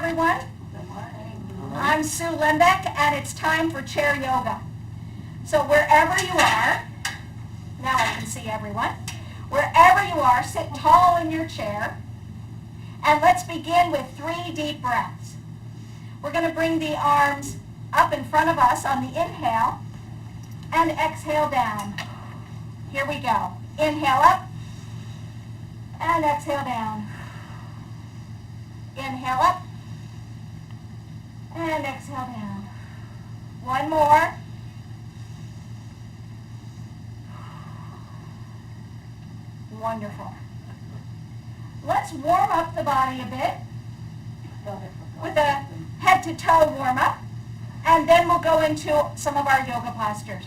everyone. Good morning. I'm Sue Lembeck, and it's time for chair yoga. So wherever you are, now I can see everyone. Wherever you are, sit tall in your chair, and let's begin with 3 deep breaths. We're going to bring the arms up in front of us on the inhale, and exhale down. Here we go. Inhale up, and exhale down. Inhale up, and exhale down. One more. Wonderful. Let's warm up the body a bit with a head to toe warm up, and then we'll go into some of our yoga postures.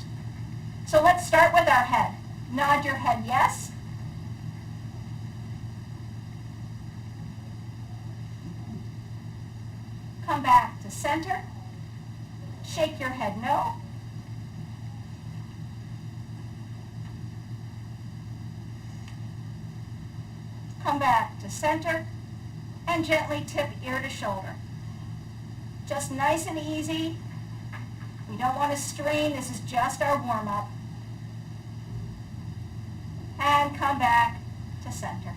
So let's start with our head. Nod your head yes. Come back to center. Shake your head no. Come back to center and gently tip ear to shoulder. Just nice and easy. We don't want to strain. This is just our warm-up. And come back to center.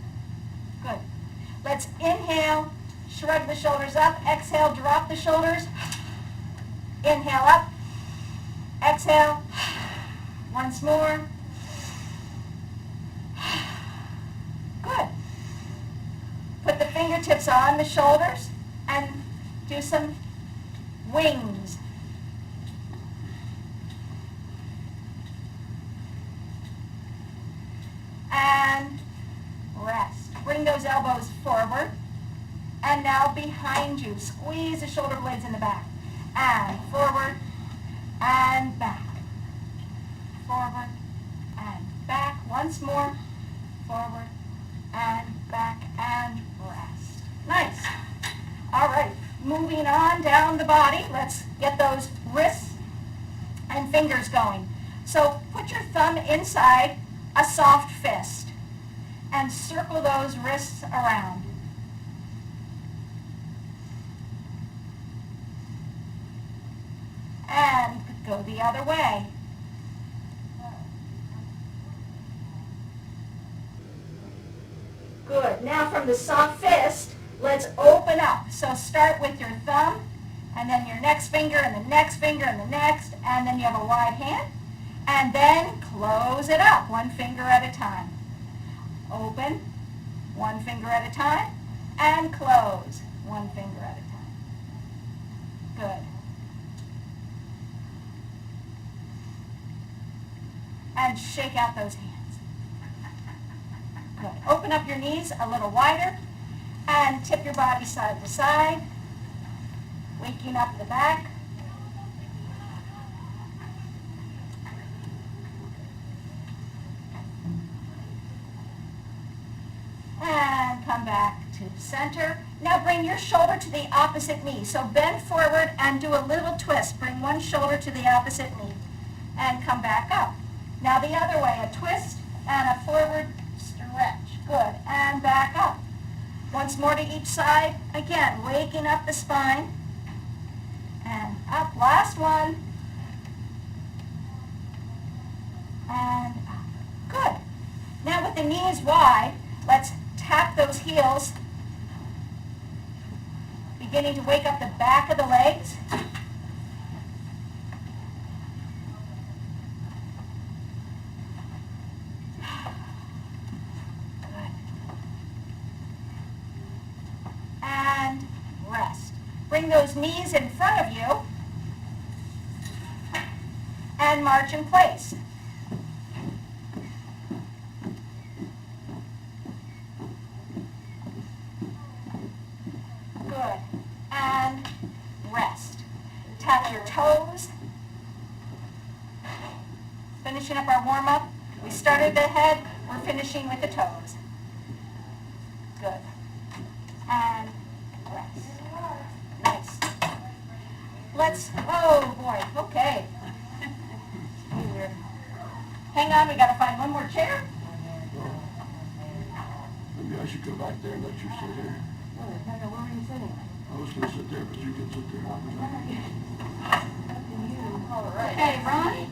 Good. Let's inhale, shrug the shoulders up. Exhale, drop the shoulders. Inhale up. Exhale. Once more. Good. Put the fingertips on the shoulders and do some wings. And rest. Bring those elbows forward. And now behind you. Squeeze the shoulder blades in the back. And forward and back. Forward and back. Once more. Forward and back and rest. Nice. All right. Moving on down the body. Let's get those wrists and fingers going. So put your thumb inside a soft fist and circle those wrists around. And go the other way. Good. Now from the soft fist, let's open up. So start with your thumb, and then your next finger, and the next finger, and the next, and then you have a wide hand. And then close it up, one finger at a time. Open, one finger at a time, and close, one finger at a time. Good. And shake out those hands. Good. Open up your knees a little wider, and tip your body side to side, waking up the back. And come back to center. Now bring your shoulder to the opposite knee. So bend forward and do a little twist. Bring one shoulder to the opposite knee and come back up. Now the other way, a twist and a forward stretch. Good. And back up. Once more to each side. Again, waking up the spine. And up. Last one. And up. Good. Now with the knees wide, let's tap those heels, beginning to wake up the back of the legs. Good. And rest. Bring those knees in front of you and march in place. Good. And rest. Tap your toes. Finishing up our warm-up. We started the head. We're finishing with the toes. Good. And rest. Nice. Let's, oh boy, okay. Hang on, we got to find one more chair. Maybe I should go back there and let you sit here. No, where were you sitting? I was gonna sit there, but you can sit there. All right. Okay, Ron?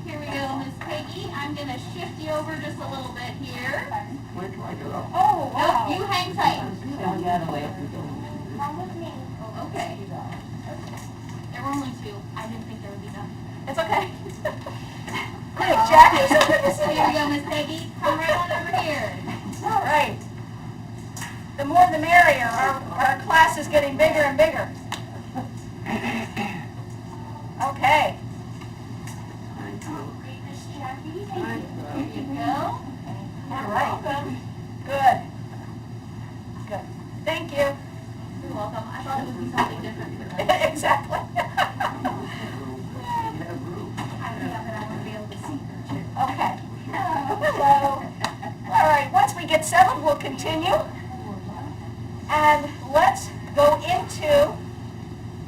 Here we go, Miss Peggy. I'm going to shift you over just a little bit here. Wait till I get up. Oh, wow. Nope, you hang tight. Mom with me. Okay. There were only two. I didn't think there would be none. It's okay. Hey, Jackie, so good to see Here we you. go, Miss Peggy. Come right on over here. All right. The more the merrier. Our class is getting bigger and bigger. Okay. Thank you. Great, Miss Jackie. Thank Here you. you go. All right. Welcome. Good. Good. Thank you. You're welcome. I thought it would be something different for them. Exactly. You have room. But I want to be able to see her too. Okay. Hello. All right, once we get settled, we'll continue. And let's go into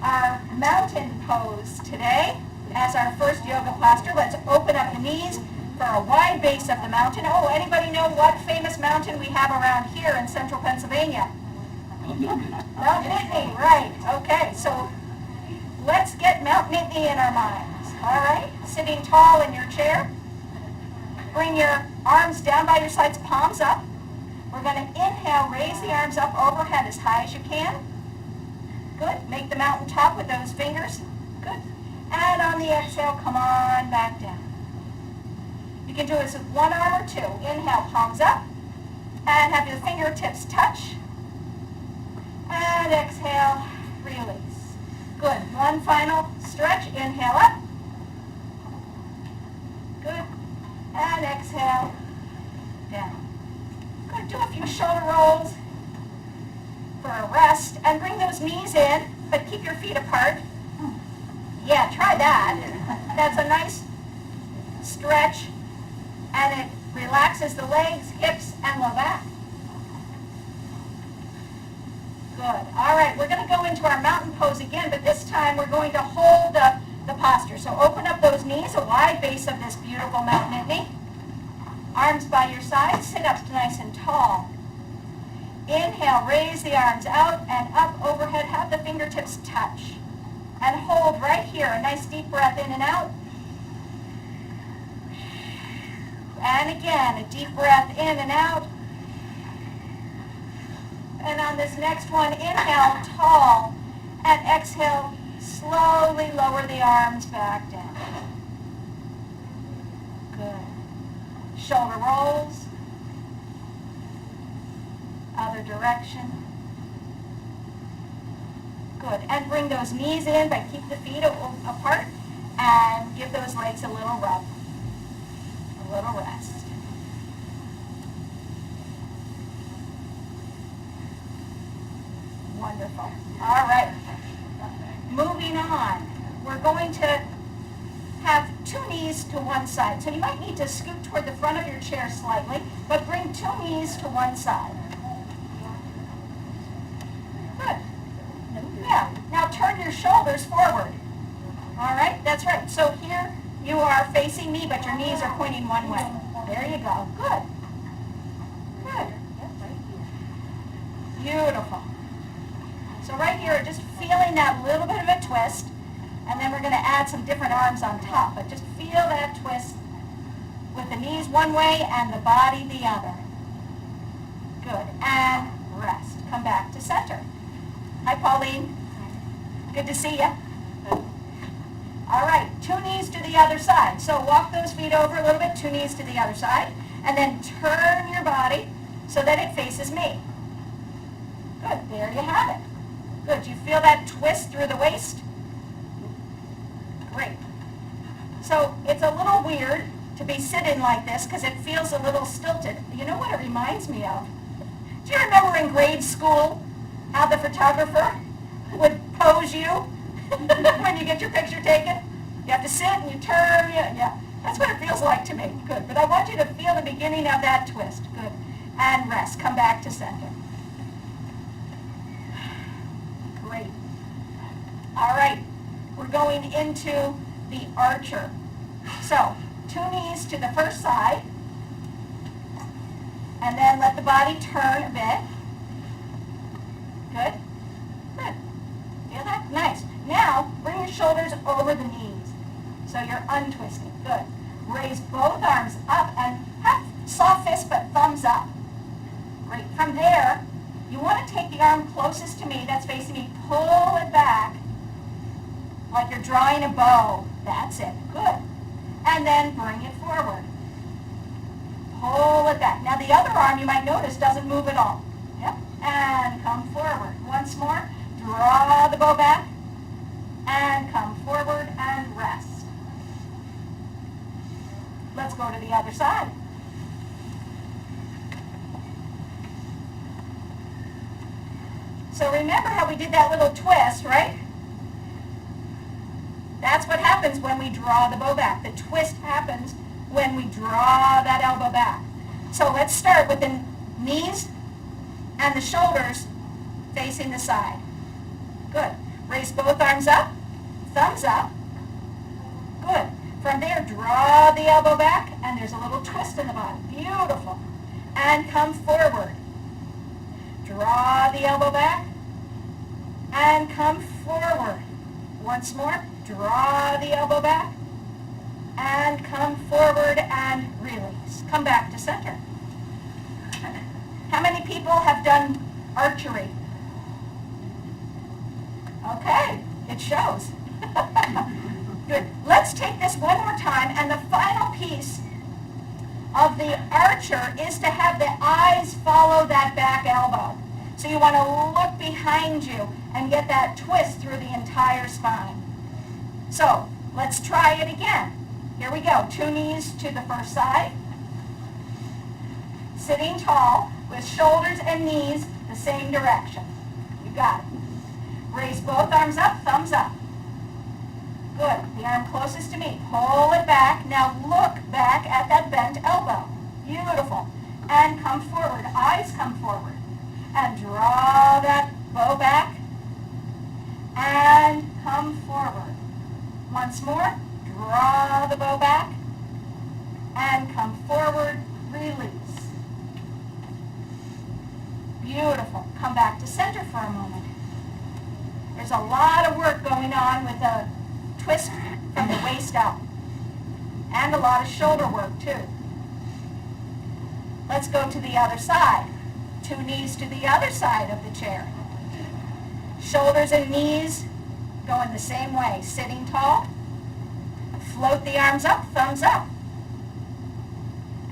our mountain pose today as our first yoga posture. Let's open up the knees for a wide base of the mountain. Oh, anybody know what famous mountain we have around here in central Pennsylvania? Mount Nittany, right. Okay, so let's get Mount Nittany in our minds. All right, sitting tall in your chair. Bring your arms down by your sides, palms up. We're going to inhale, raise the arms up overhead as high as you can. Good. Make the mountain top with those fingers. Good. And on the exhale, come on back down. You can do this with one arm or two. Inhale, palms up. And have your fingertips touch. And exhale, release. Good. One final stretch. Inhale up. Good. And exhale, down. Good. Do a few shoulder rolls for a rest. And bring those knees in, but keep your feet apart. Yeah, try that. That's a nice stretch, and it relaxes the legs, hips, and low back. Good. All right, we're going to go into our mountain pose again, but this time we're going to hold the posture. So open up those knees, a wide base of this beautiful Mount Nittany. Arms by your sides, sit up nice and tall. Inhale, raise the arms out and up overhead, have the fingertips touch. And hold right here, a nice deep breath in and out. And again, a deep breath in and out. And on this next one, inhale, tall, and exhale, slowly lower the arms back down. Good. Shoulder rolls. Other direction. Good. And bring those knees in, but keep the feet apart, and give those legs a little rub. A little rest. Wonderful. All right. Moving on. We're going to have two knees to one side. So you might need to scoot toward the front of your chair slightly, but bring two knees to one side. Good. Yeah. Now turn your shoulders forward. All right? That's right. So here you are facing me, but your knees are pointing one way. There you go. Good. Good. Beautiful. So right here, just feeling that little bit of a twist, and then we're going to add some different arms on top. But just feel that twist with the knees one way and the body the other. Good. And rest. Come back to center. Hi, Pauline. Good to see you. All right, two knees to the other side. So walk those feet over a little bit, two knees to the other side, and then turn your body so that it faces me. Good. There you have it. Good. Do you feel that twist through the waist? Great. So it's a little weird to be sitting like this because it feels a little stilted. You know what it reminds me of? Do you remember in grade school how the photographer would pose you when you get your picture taken? You have to sit and you turn. Yeah. That's what it feels like to me. Good. But I want you to feel the beginning of that twist. Good. And rest. Come back to center. Great. All right. We're going into the archer. So, two knees to the first side. And then let the body turn a bit. Good. Good. Feel that? Nice. Now, bring your shoulders over the knees. So you're untwisting. Good. Raise both arms up and have soft fist but thumbs up. Great. From there, you want to take the arm closest to me, that's facing me, pull it back like you're drawing a bow. That's it. Good. And then bring it forward. Pull it back. Now the other arm, you might notice, doesn't move at all. Yep. And come forward. Once more. Draw the bow back. And come forward and rest. Let's go to the other side. So remember how we did that little twist, right? That's what happens when we draw the bow back. The twist happens when we draw that elbow back. So let's start with the knees and the shoulders facing the side. Good. Raise both arms up, thumbs up. Good. From there, draw the elbow back, and there's a little twist in the body. Beautiful. And come forward. Draw the elbow back, and come forward. Once more, draw the elbow back, and come forward and release. Come back to center. How many people have done archery? Okay, it shows. Good. Let's take this one more time, and the final piece of the archer is to have the eyes follow that back elbow. So you want to look behind you and get that twist through the entire spine. So let's try it again. Here we go. 2 knees to the first side. Sitting tall with shoulders and knees the same direction. You got it. Raise both arms up, thumbs up. Good. The arm closest to me. Pull it back. Now look back at that bent elbow. Beautiful. And come forward. Eyes come forward. And draw that bow back. And come forward. Once more. Draw the bow back. And come forward. Release. Beautiful. Come back to center for a moment. There's a lot of work going on with a twist from the waist up. And a lot of shoulder work too. Let's go to the other side. 2 knees to the other side of the chair. Shoulders and knees going the same way. Sitting tall. Float the arms up, thumbs up.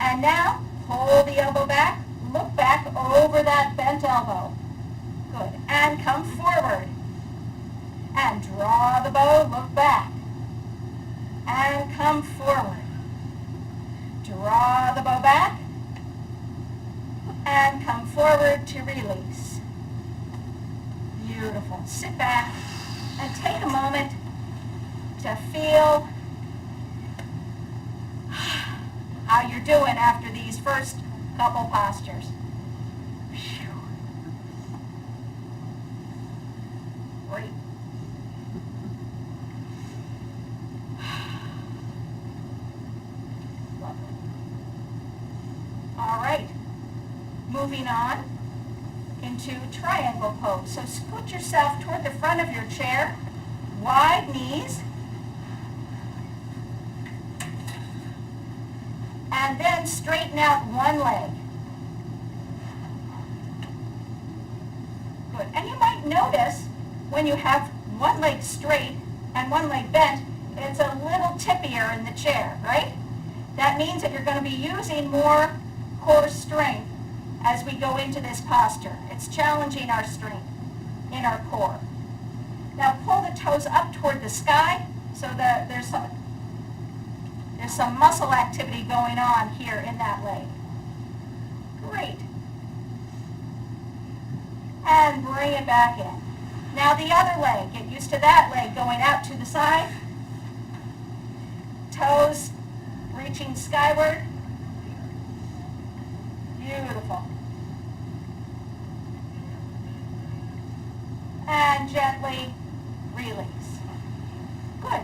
And now pull the elbow back. Look back over that bent elbow. Good. And come forward. And draw the bow, look back. And come forward. Draw the bow back. And come forward to release. Beautiful. Sit back and take a moment to feel how you're doing after these first couple postures. Great. Lovely. All right. Moving on into triangle pose. So scoot yourself toward the front of your chair. Wide knees. And then straighten out one leg. Good. And you might notice when you have one leg straight and one leg bent, it's a little tippier in the chair, right? That means that you're going to be using more core strength as we go into this posture. It's challenging our strength in our core. Now pull the toes up toward the sky so that there's some muscle activity going on here in that leg. Great. And bring it back in. Now the other leg, get used to that leg going out to the side. Toes reaching skyward. Beautiful. And gently release. Good.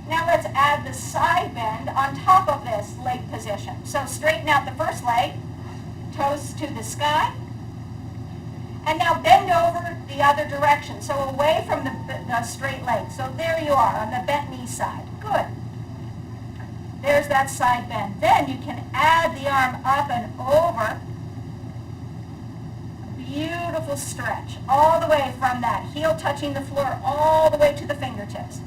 Now let's add the side bend on top of this leg position. So straighten out the first leg. toes to the sky. And now bend over the other direction, so away from the straight leg. So there you are on the bent knee side. Good. There's that side bend. Then you can add the arm up and over. Beautiful stretch all the way from that heel touching the floor all the way to the fingertips.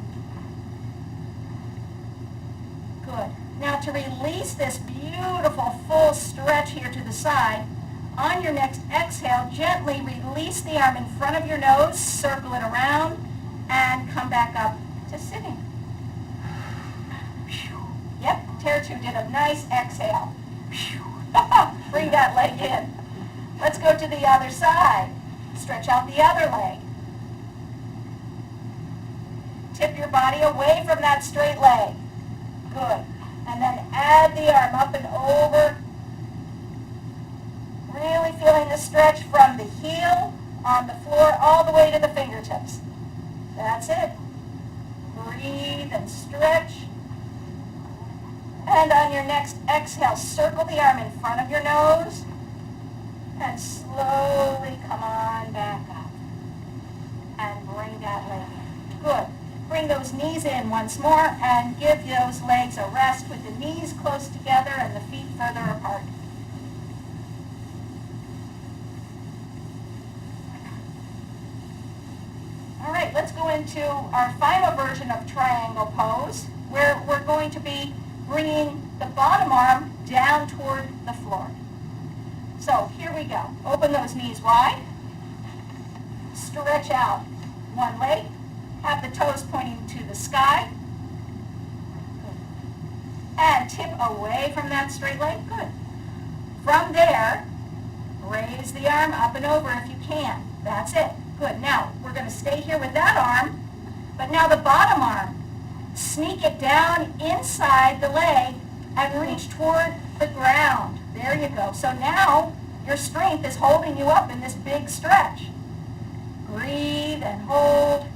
Good. Now to release this beautiful full stretch here to the side, on your next exhale, gently release the arm in front of your nose, circle it around, and come back up to sitting. Yep, Tertu did a nice exhale. Bring that leg in. Let's go to the other side. Stretch out the other leg. Tip your body away from that straight leg. Good. And then add the arm up and over. Really feeling the stretch from the heel on the floor all the way to the fingertips. That's it. Breathe and stretch. And on your next exhale, circle the arm in front of your nose and slowly come on back up. And bring that leg in. Good. Bring those knees in once more and give those legs a rest with the knees close together and the feet further apart. All right, let's go into our final version of triangle pose, where we're going to be bringing the bottom arm down toward the floor. So here we go. Open those knees wide. Stretch out one leg. Have the toes pointing to the sky. And tip away from that straight leg. Good. From there, raise the arm up and over if you can. That's it. Good. Now, we're going to stay here with that arm, but now the bottom arm. Sneak it down inside the leg and reach toward the ground. There you go. So now your strength is holding you up in this big stretch. Breathe and hold.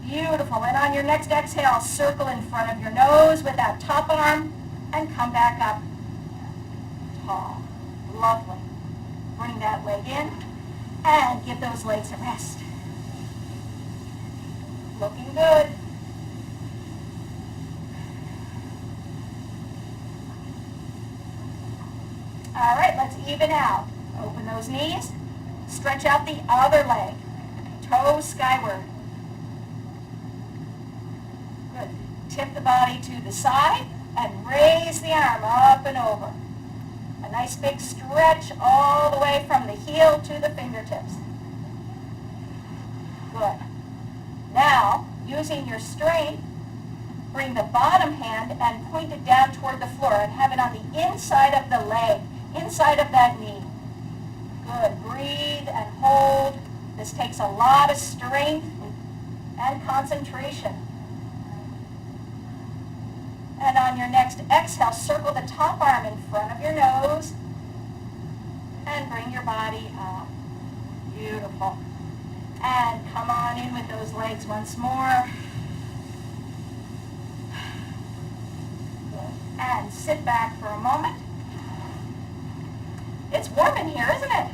Beautiful. And on your next exhale, circle in front of your nose with that top arm and come back up tall. Lovely. Bring that leg in and give those legs a rest. Looking good. All right, let's even out. Open those knees. Stretch out the other leg. Toes skyward. Good. Tip the body to the side and raise the arm up and over. A nice big stretch all the way from the heel to the fingertips. Good. Now, using your strength, bring the bottom hand and point it down toward the floor and have it on the inside of the leg, inside of that knee. Good. Breathe and hold. This takes a lot of strength and concentration. And on your next exhale, circle the top arm in front of your nose and bring your body up. Beautiful. And come on in with those legs once more. Good. And sit back for a moment. It's warm in here, isn't it?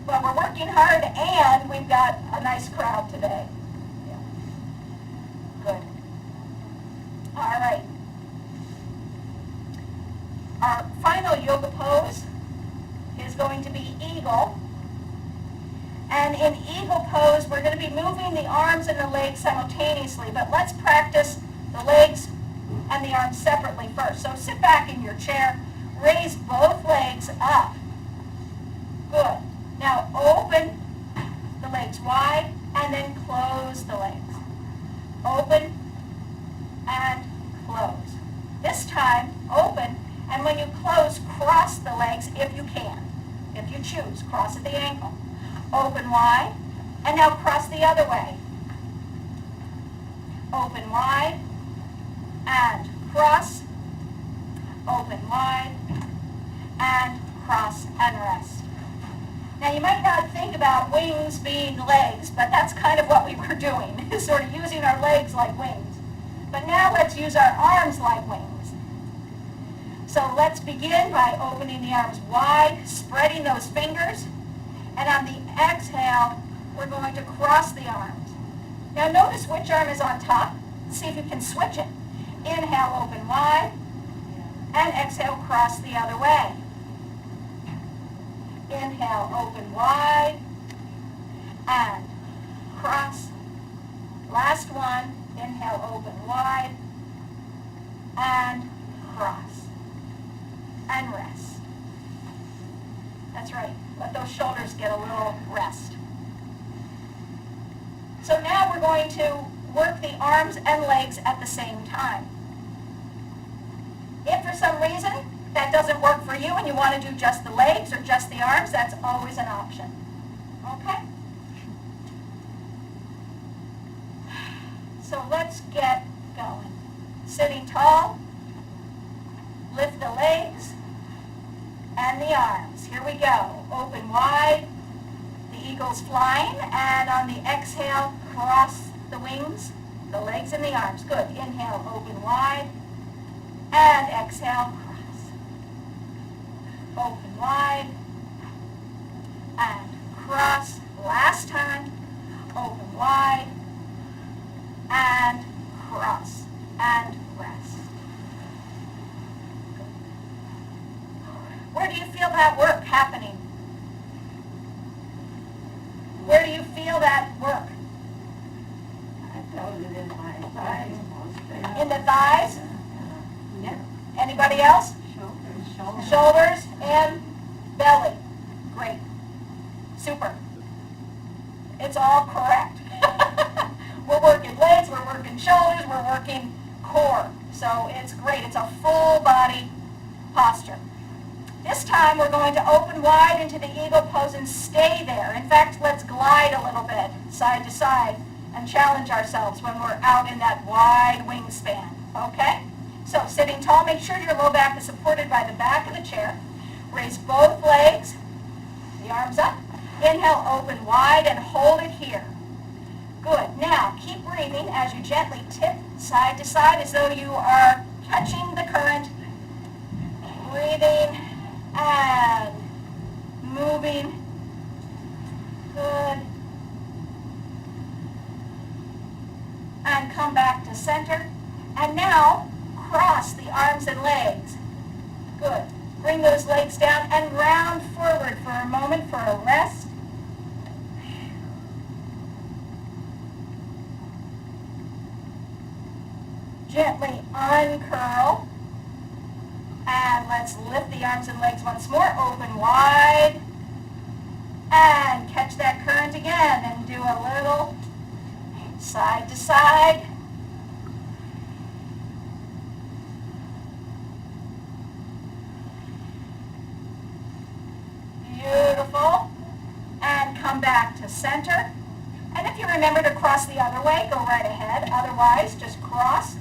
Well, we're working hard and we've got a nice crowd today. Yeah. Good. All right. Our final yoga pose is going to be eagle. And in eagle pose, we're going to be moving the arms and the legs simultaneously, but let's practice the legs and the arms separately first. So sit back in your chair, raise both legs up. Good. Now open the legs wide and then close the legs. Open and close. This time, open, and when you close, cross the legs if you can. If you choose, cross at the ankle. Open wide, and now cross the other way. Open wide, and cross. Open wide, and cross and rest. Now you might not think about wings being legs, but that's kind of what we were doing, sort of using our legs like wings. But now let's use our arms like wings. So let's begin by opening the arms wide, spreading those fingers, and on the exhale, we're going to cross the arms. Now notice which arm is on top. See if you can switch it. Inhale, open wide, and exhale, cross the other way. Inhale, open wide, and cross. Last one, inhale, open wide, and cross, and rest. That's right, let those shoulders get a little rest. So now we're going to work the arms and legs at the same time. If for some reason that doesn't work for you and you want to do just the legs or just the arms, that's always an option. Okay? So let's get going. Sitting tall, lift the legs and the arms. Here we go. Open wide, the eagle's flying, and on the exhale, cross the wings, the legs and the arms. Good. Inhale, open wide, and exhale, cross. Open wide, and cross. Last time, open wide, and cross, and rest. Where do you feel that work happening? Where do you feel that work? I felt it in my thighs most. In the thighs? Yeah. Anybody else? Shoulders. Shoulders and belly. Great. Super. It's all correct. We're working legs, we're working shoulders, we're working core. So it's great. It's a full body posture. This time we're going to open wide into the eagle pose and stay there. In fact, let's glide a little bit side to side and challenge ourselves when we're out in that wide wingspan. Okay? So sitting tall, make sure your low back is supported by the back of the chair. Raise both legs, the arms up. Inhale, open wide and hold it here. Good. Now, keep breathing as you gently tip side to side as though you are catching the current. Breathing and moving. Good. And come back to center. And now, cross the arms and legs. Good. Bring those legs down and round forward for a moment for a rest. Gently uncurl. And let's lift the arms and legs once more. Open wide. And catch that current again and do a little side to side. Beautiful. And come back to center. And if you remember to cross the other way, go right ahead. Otherwise, just cross.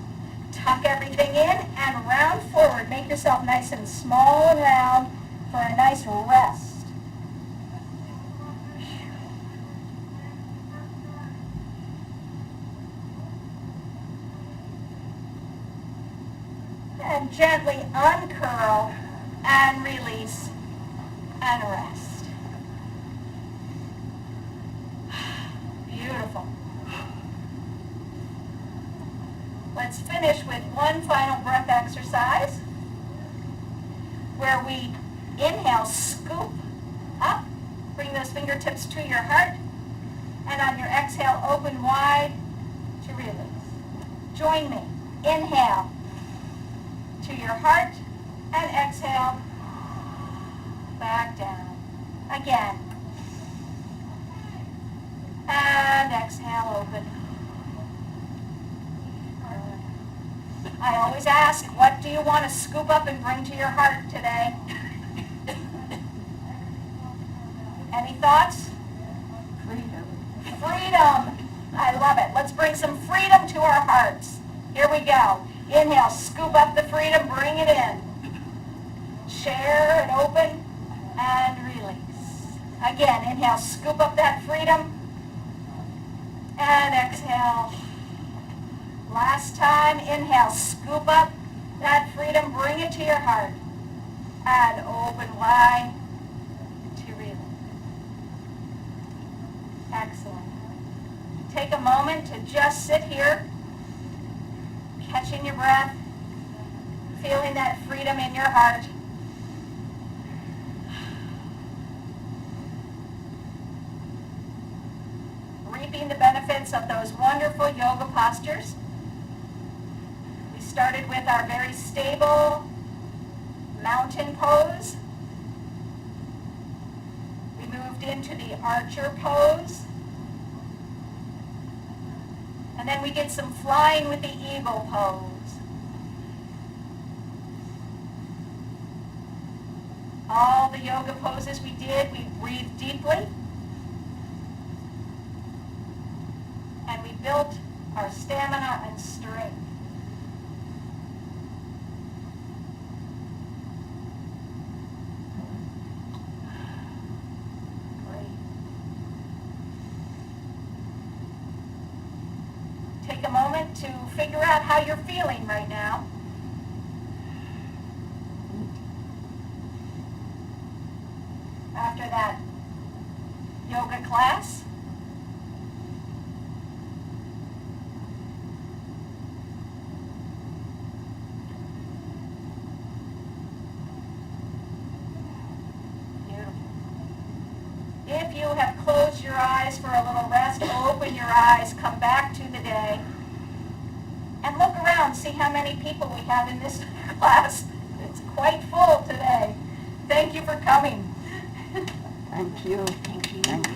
Tuck everything in and round forward. Make yourself nice and small and round for a nice rest. And gently uncurl and release and rest. Beautiful. Let's finish with one final breath exercise where we inhale, scoop up, bring those fingertips to your heart, and on your exhale, open wide to release. Join me. Inhale to your heart and exhale back down. Again. And exhale, open. I always ask, what do you want to scoop up and bring to your heart today? Any thoughts? Freedom. Freedom. I love it. Let's bring some freedom to our hearts. Here we go. Inhale, scoop up the freedom, bring it in. Share and open and release. Again, inhale, scoop up that freedom. And exhale, Last time, inhale, scoop up that freedom, bring it to your heart, and open wide to release. Excellent. Take a moment to just sit here, catching your breath, feeling that freedom in your heart. Reaping the benefits of those wonderful yoga postures. We started with our very stable mountain pose. We moved into the archer pose. And then we did some flying with the eagle pose. All the yoga poses we did, we breathed deeply. And we built our stamina and strength. Great. Take a moment to figure out how you're feeling right now. After that yoga class. Beautiful. If you have closed your eyes for a little rest, open your eyes, come back to the day, and look around, see how many people we have in this class. It's quite full today. Thank you for coming. Thank you. Thank you.